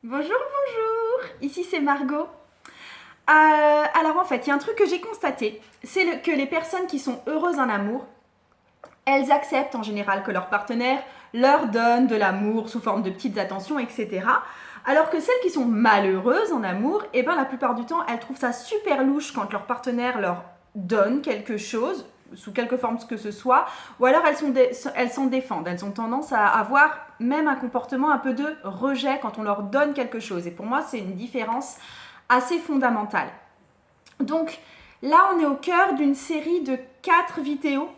Bonjour, bonjour, ici c'est Margot. Alors en fait, il y a un truc que j'ai constaté, c'est que les personnes qui sont heureuses en amour, elles acceptent en général que leur partenaire leur donne de l'amour sous forme de petites attentions, etc. Alors que celles qui sont malheureuses en amour, eh ben la plupart du temps, elles trouvent ça super louche quand leur partenaire leur donne quelque chose, sous quelque forme que ce soit, ou alors elles s'en défendent. Elles ont tendance à avoir même un comportement un peu de rejet quand on leur donne quelque chose. Et pour moi, c'est une différence assez fondamentale. Donc là, on est au cœur d'une série de 4 vidéos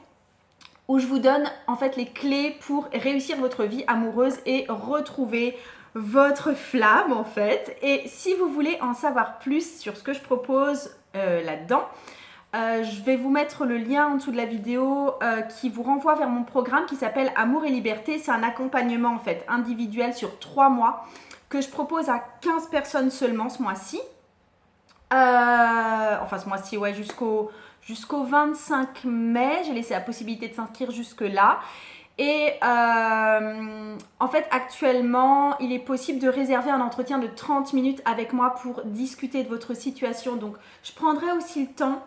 où je vous donne en fait les clés pour réussir votre vie amoureuse et retrouver votre flamme en fait. Et si vous voulez en savoir plus sur ce que je propose là-dedans, je vais vous mettre le lien en dessous de la vidéo qui vous renvoie vers mon programme qui s'appelle Amour et Liberté. C'est un accompagnement en fait individuel sur 3 mois que je propose à 15 personnes seulement ce mois-ci. Enfin ce mois-ci, ouais, jusqu'au 25 mai. J'ai laissé la possibilité de s'inscrire jusque-là. Et en fait, actuellement, il est possible de réserver un entretien de 30 minutes avec moi pour discuter de votre situation. Donc, je prendrai aussi le temps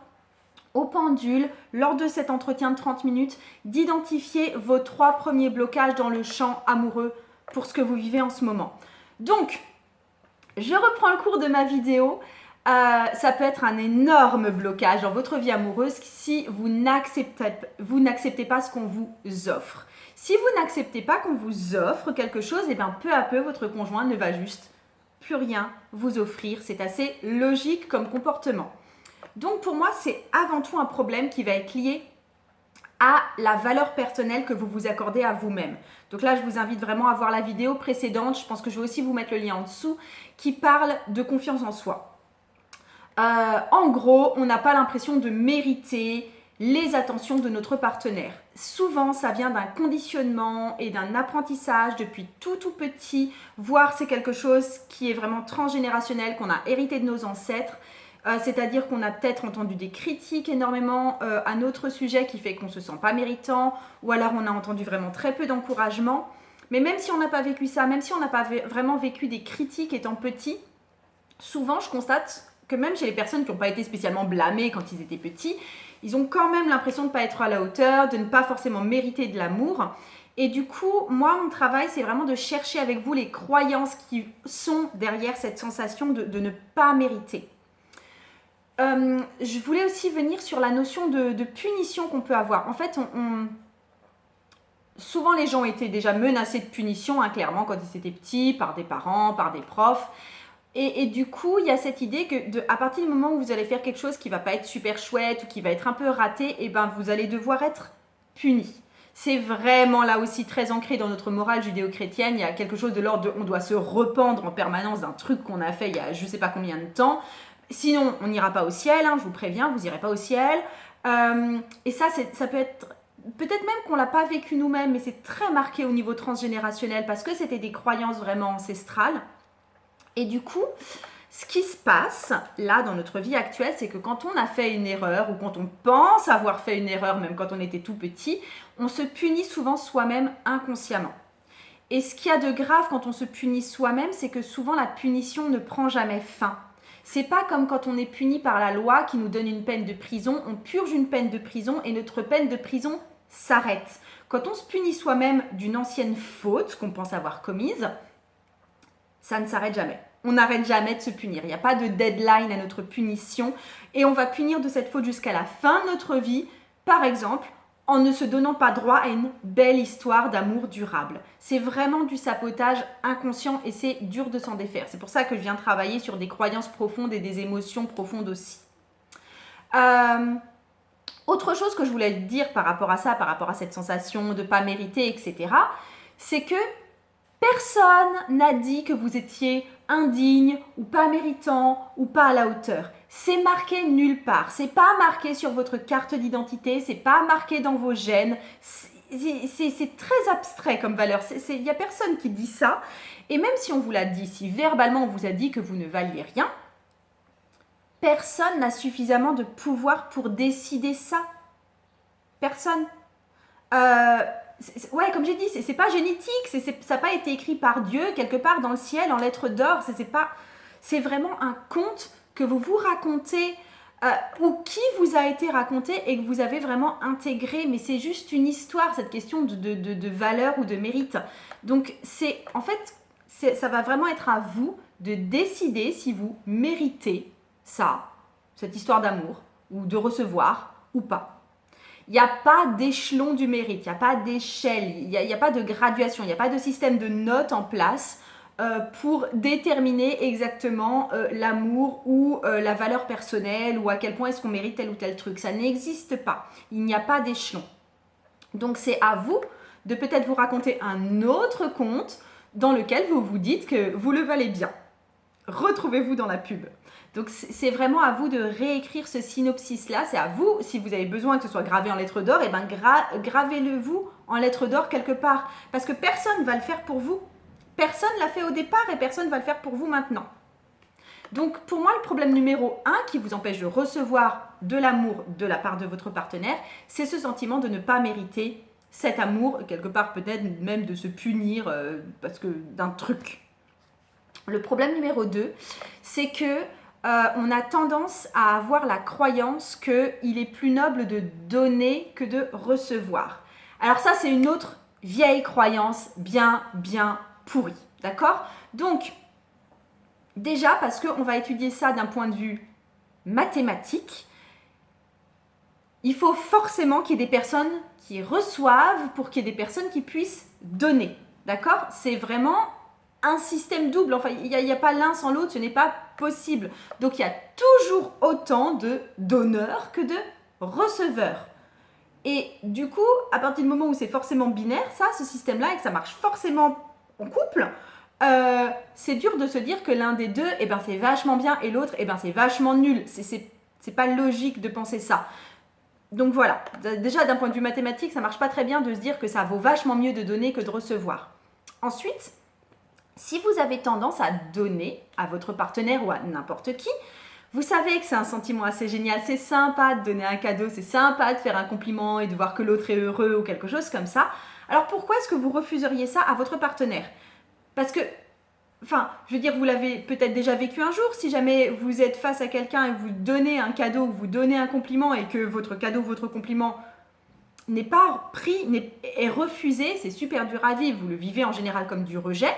au pendule, lors de cet entretien de 30 minutes, d'identifier vos 3 premiers blocages dans le champ amoureux pour ce que vous vivez en ce moment. Donc, je reprends le cours de ma vidéo. Ça peut être un énorme blocage dans votre vie amoureuse si vous n'acceptez pas ce qu'on vous offre. Si vous n'acceptez pas qu'on vous offre quelque chose, et bien peu à peu, votre conjoint ne va juste plus rien vous offrir. C'est assez logique comme comportement. Donc pour moi, c'est avant tout un problème qui va être lié à la valeur personnelle que vous vous accordez à vous-même. Donc là, je vous invite vraiment à voir la vidéo précédente. Je pense que je vais aussi vous mettre le lien en dessous qui parle de confiance en soi. En gros, on n'a pas l'impression de mériter les attentions de notre partenaire. Souvent, ça vient d'un conditionnement et d'un apprentissage depuis tout petit, voire c'est quelque chose qui est vraiment transgénérationnel, qu'on a hérité de nos ancêtres. C'est-à-dire qu'on a peut-être entendu des critiques énormément à notre sujet qui fait qu'on ne se sent pas méritant, ou alors on a entendu vraiment très peu d'encouragement. Mais même si on n'a pas vécu ça, même si on n'a pas vraiment vécu des critiques étant petit, souvent je constate que même chez les personnes qui n'ont pas été spécialement blâmées quand ils étaient petits, ils ont quand même l'impression de ne pas être à la hauteur, de ne pas forcément mériter de l'amour. Et du coup, moi, mon travail, c'est vraiment de chercher avec vous les croyances qui sont derrière cette sensation de ne pas mériter. Je voulais aussi venir sur la notion de punition qu'on peut avoir. En fait, souvent les gens étaient déjà menacés de punition, hein, clairement, quand ils étaient petits, par des parents, par des profs. Et du coup, il y a cette idée que à partir du moment où vous allez faire quelque chose qui va pas être super chouette ou qui va être un peu raté, et ben vous allez devoir être puni. C'est vraiment là aussi très ancré dans notre morale judéo-chrétienne. Il y a quelque chose de l'ordre de on doit se rependre en permanence d'un truc qu'on a fait il y a je sais pas combien de temps. Sinon, on n'ira pas au ciel, hein, je vous préviens, vous n'irez pas au ciel. Et ça peut être peut-être même qu'on l'a pas vécu nous-mêmes, mais c'est très marqué au niveau transgénérationnel parce que c'était des croyances vraiment ancestrales. Et du coup, ce qui se passe là dans notre vie actuelle, c'est que quand on a fait une erreur ou quand on pense avoir fait une erreur, même quand on était tout petit, on se punit souvent soi-même inconsciemment. Et ce qu'il y a de grave quand on se punit soi-même, c'est que souvent la punition ne prend jamais fin. C'est pas comme quand on est puni par la loi qui nous donne une peine de prison, on purge une peine de prison et notre peine de prison s'arrête. Quand on se punit soi-même d'une ancienne faute qu'on pense avoir commise, ça ne s'arrête jamais. On n'arrête jamais de se punir. Il n'y a pas de deadline à notre punition et on va punir de cette faute jusqu'à la fin de notre vie, par exemple, en ne se donnant pas droit à une belle histoire d'amour durable. C'est vraiment du sabotage inconscient et c'est dur de s'en défaire. C'est pour ça que je viens travailler sur des croyances profondes et des émotions profondes aussi. Autre chose que je voulais dire par rapport à ça, par rapport à cette sensation de ne pas mériter, etc., c'est que personne n'a dit que vous étiez indigne ou pas méritant ou pas à la hauteur. C'est marqué nulle part. C'est pas marqué sur votre carte d'identité. C'est pas marqué dans vos gènes. C'est très abstrait comme valeur. Il n'y a personne qui dit ça. Et même si on vous l'a dit, si verbalement on vous a dit que vous ne valiez rien, personne n'a suffisamment de pouvoir pour décider ça. Personne. ouais, comme j'ai dit, c'est pas génétique, ça n'a pas été écrit par Dieu quelque part dans le ciel en lettres d'or. C'est vraiment un conte que vous vous racontez ou qui vous a été raconté et que vous avez vraiment intégré. Mais c'est juste une histoire, cette question de valeur ou de mérite. Donc, en fait, ça va vraiment être à vous de décider si vous méritez ça, cette histoire d'amour, ou de recevoir ou pas. Il n'y a pas d'échelon du mérite, il n'y a pas d'échelle, il n'y a pas de graduation, il n'y a pas de système de notes en place pour déterminer exactement l'amour ou la valeur personnelle ou à quel point est-ce qu'on mérite tel ou tel truc. Ça n'existe pas. Il n'y a pas d'échelon. Donc c'est à vous de peut-être vous raconter un autre conte dans lequel vous vous dites que vous le valez bien. Retrouvez-vous dans la pub. Donc c'est vraiment à vous de réécrire ce synopsis-là. C'est à vous, si vous avez besoin que ce soit gravé en lettres d'or, et ben gravez-le vous en lettres d'or quelque part. Parce que personne ne va le faire pour vous. Personne ne l'a fait au départ et personne ne va le faire pour vous maintenant. Donc pour moi, le problème numéro 1 qui vous empêche de recevoir de l'amour de la part de votre partenaire, c'est ce sentiment de ne pas mériter cet amour, quelque part peut-être même de se punir parce que d'un truc. Le problème numéro 2, c'est que on a tendance à avoir la croyance qu'il est plus noble de donner que de recevoir. Alors ça, c'est une autre vieille croyance bien pourrie, d'accord? Donc, déjà, parce qu'on va étudier ça d'un point de vue mathématique, il faut forcément qu'il y ait des personnes qui reçoivent pour qu'il y ait des personnes qui puissent donner, d'accord? C'est vraiment un système double, enfin il n'y a pas l'un sans l'autre, ce n'est pas possible. Donc il y a toujours autant de donneurs que de receveurs. Et du coup, à partir du moment où c'est forcément binaire, ça, ce système-là, et que ça marche forcément en couple, c'est dur de se dire que l'un des deux, eh ben, c'est vachement bien et l'autre, eh ben, c'est vachement nul. C'est pas logique de penser ça. Donc voilà, déjà d'un point de vue mathématique, ça marche pas très bien de se dire que ça vaut vachement mieux de donner que de recevoir. Ensuite, si vous avez tendance à donner à votre partenaire ou à n'importe qui, vous savez que c'est un sentiment assez génial, c'est sympa de donner un cadeau, c'est sympa de faire un compliment et de voir que l'autre est heureux ou quelque chose comme ça. Alors pourquoi est-ce que vous refuseriez ça à votre partenaire? Parce que, enfin, je veux dire, vous l'avez peut-être déjà vécu un jour, si jamais vous êtes face à quelqu'un et vous donnez un cadeau, vous donnez un compliment et que votre cadeau, votre compliment n'est pas pris, est refusé, c'est super dur à vivre, vous le vivez en général comme du rejet.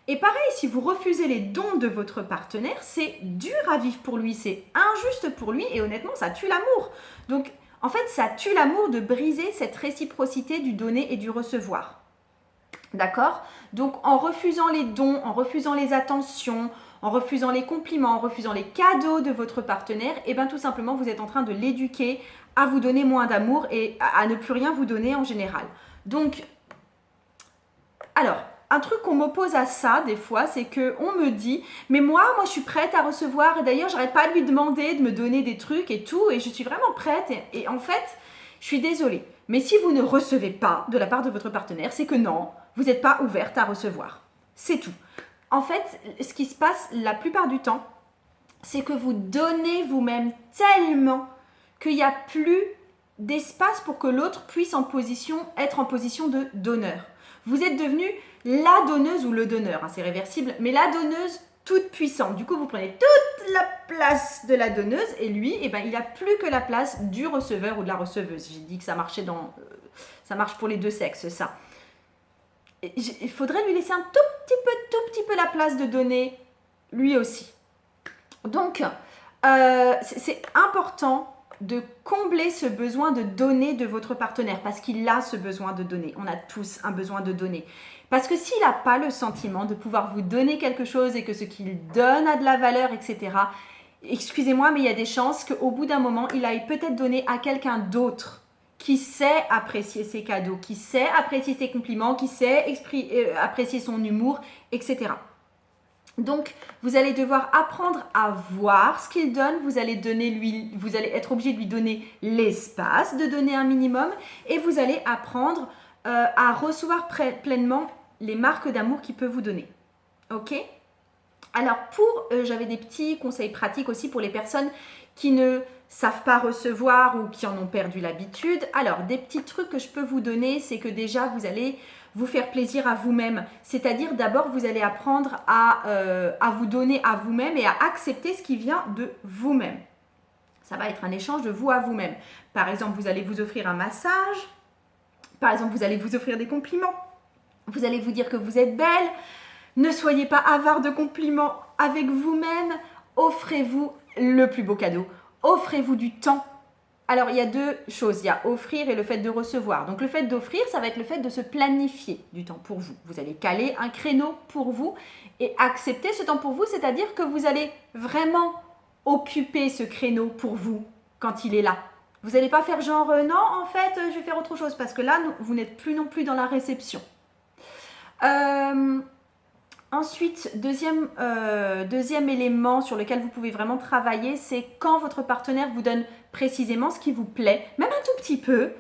Et pareil, si vous refusez les dons de votre partenaire, c'est dur à vivre pour lui, c'est injuste pour lui et honnêtement, ça tue l'amour. Donc, en fait, ça tue l'amour de briser cette réciprocité du donner et du recevoir. D'accord? Donc, en refusant les dons, en refusant les attentions, en refusant les compliments, en refusant les cadeaux de votre partenaire, et bien tout simplement, vous êtes en train de l'éduquer à vous donner moins d'amour et à ne plus rien vous donner en général. Donc, alors, un truc qu'on m'oppose à ça, des fois, c'est qu'on me dit « Mais moi, je suis prête à recevoir. Et d'ailleurs, j'arrête pas de lui demander de me donner des trucs et tout. Et je suis vraiment prête. Et en fait, je suis désolée. Mais si vous ne recevez pas de la part de votre partenaire, c'est que non, vous n'êtes pas ouverte à recevoir. C'est tout. En fait, ce qui se passe la plupart du temps, c'est que vous donnez vous-même tellement qu'il n'y a plus d'espace pour que l'autre puisse être en position de donneur. Vous êtes devenu la donneuse ou le donneur, c'est réversible, mais la donneuse toute puissante. Du coup, vous prenez toute la place de la donneuse et lui, il n'a plus que la place du receveur ou de la receveuse. J'ai dit que ça marchait ça marche pour les deux sexes, ça. Il faudrait lui laisser un tout petit peu la place de donner lui aussi. Donc, c'est important de combler ce besoin de donner de votre partenaire parce qu'il a ce besoin de donner. On a tous un besoin de donner. Parce que s'il n'a pas le sentiment de pouvoir vous donner quelque chose et que ce qu'il donne a de la valeur, etc., excusez-moi, mais il y a des chances qu'au bout d'un moment, il aille peut-être donner à quelqu'un d'autre qui sait apprécier ses cadeaux, qui sait apprécier ses compliments, qui sait apprécier son humour, etc. Donc, vous allez devoir apprendre à voir ce qu'il donne, vous allez être obligé de lui donner l'espace de donner un minimum et vous allez apprendre à recevoir pleinement les marques d'amour qu'il peut vous donner. Ok? Alors j'avais des petits conseils pratiques aussi pour les personnes qui ne savent pas recevoir ou qui en ont perdu l'habitude. Alors des petits trucs que je peux vous donner, c'est que déjà vous allez vous faire plaisir à vous-même. C'est-à-dire d'abord vous allez apprendre à vous donner à vous-même et à accepter ce qui vient de vous-même. Ça va être un échange de vous à vous-même. Par exemple, vous allez vous offrir un massage. Par exemple, vous allez vous offrir des compliments. Vous allez vous dire que vous êtes belle. Ne soyez pas avare de compliments avec vous-même. Offrez-vous le plus beau cadeau. Offrez-vous du temps. Alors, il y a deux choses. Il y a offrir et le fait de recevoir. Donc, le fait d'offrir, ça va être le fait de se planifier du temps pour vous. Vous allez caler un créneau pour vous et accepter ce temps pour vous, c'est-à-dire que vous allez vraiment occuper ce créneau pour vous quand il est là. Vous n'allez pas faire genre non, en fait, je vais faire autre chose parce que là, vous n'êtes plus non plus dans la réception. Ensuite, deuxième élément sur lequel vous pouvez vraiment travailler, c'est quand votre partenaire vous donne précisément ce qui vous plaît, même un tout petit peu,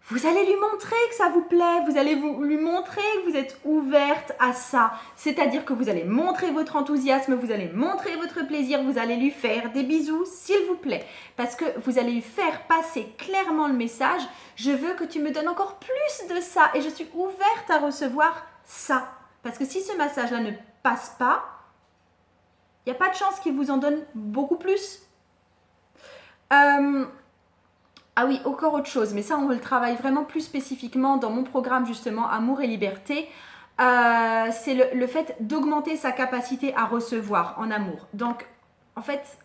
vous allez lui montrer que ça vous plaît, vous allez lui montrer que vous êtes ouverte à ça. C'est-à-dire que vous allez montrer votre enthousiasme, vous allez montrer votre plaisir, vous allez lui faire des bisous, s'il vous plaît. Parce que vous allez lui faire passer clairement le message, je veux que tu me donnes encore plus de ça et je suis ouverte à recevoir ça. Parce que si ce massage-là ne passe pas, il n'y a pas de chance qu'il vous en donne beaucoup plus. Ah oui, encore autre chose, mais ça on le travaille vraiment plus spécifiquement dans mon programme justement Amour et Liberté. C'est le fait d'augmenter sa capacité à recevoir en amour. Donc en fait,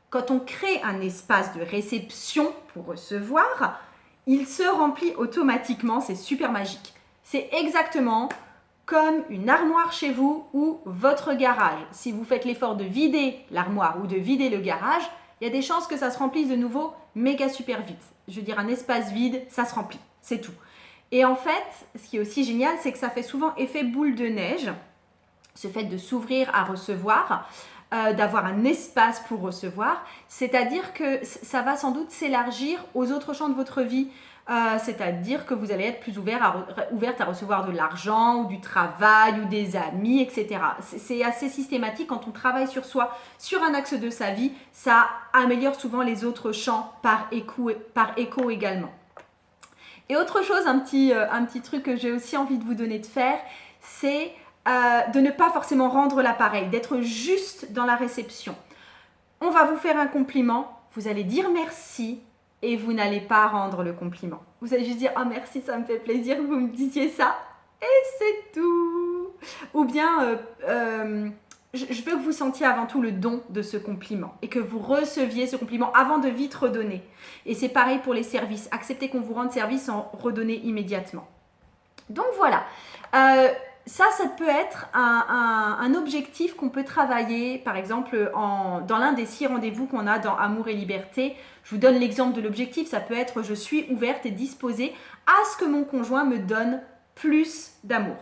quand on crée un espace de réception pour recevoir, il se remplit automatiquement, c'est super magique. C'est exactement comme une armoire chez vous ou votre garage. Si vous faites l'effort de vider l'armoire ou de vider le garage, il y a des chances que ça se remplisse de nouveau méga super vite. Je veux dire, un espace vide, ça se remplit, c'est tout. Et en fait, ce qui est aussi génial, c'est que ça fait souvent effet boule de neige, ce fait de s'ouvrir à recevoir, d'avoir un espace pour recevoir, c'est-à-dire que ça va sans doute s'élargir aux autres champs de votre vie. C'est-à-dire que vous allez être plus ouverte à recevoir de l'argent ou du travail ou des amis, etc. C'est assez systématique quand on travaille sur soi, sur un axe de sa vie, ça améliore souvent les autres champs par écho également. Et autre chose, un petit truc que j'ai aussi envie de vous donner de faire, c'est de ne pas forcément rendre l'appareil, d'être juste dans la réception. On va vous faire un compliment, vous allez dire merci, et vous n'allez pas rendre le compliment. Vous allez juste dire « Oh merci, ça me fait plaisir que vous me disiez ça. » Et c'est tout. Ou bien, je veux que vous sentiez avant tout le don de ce compliment et que vous receviez ce compliment avant de vite redonner. Et c'est pareil pour les services. Acceptez qu'on vous rende service sans redonner immédiatement. Donc voilà. Ça peut être un objectif qu'on peut travailler, par exemple, dans l'un des 6 rendez-vous qu'on a dans Amour et Liberté. Je vous donne l'exemple de l'objectif, ça peut être « Je suis ouverte et disposée à ce que mon conjoint me donne plus d'amour ».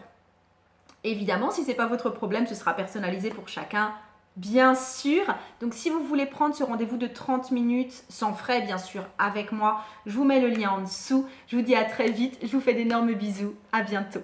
Évidemment, si ce n'est pas votre problème, ce sera personnalisé pour chacun, bien sûr. Donc, si vous voulez prendre ce rendez-vous de 30 minutes, sans frais, bien sûr, avec moi, je vous mets le lien en dessous. Je vous dis à très vite, je vous fais d'énormes bisous, à bientôt.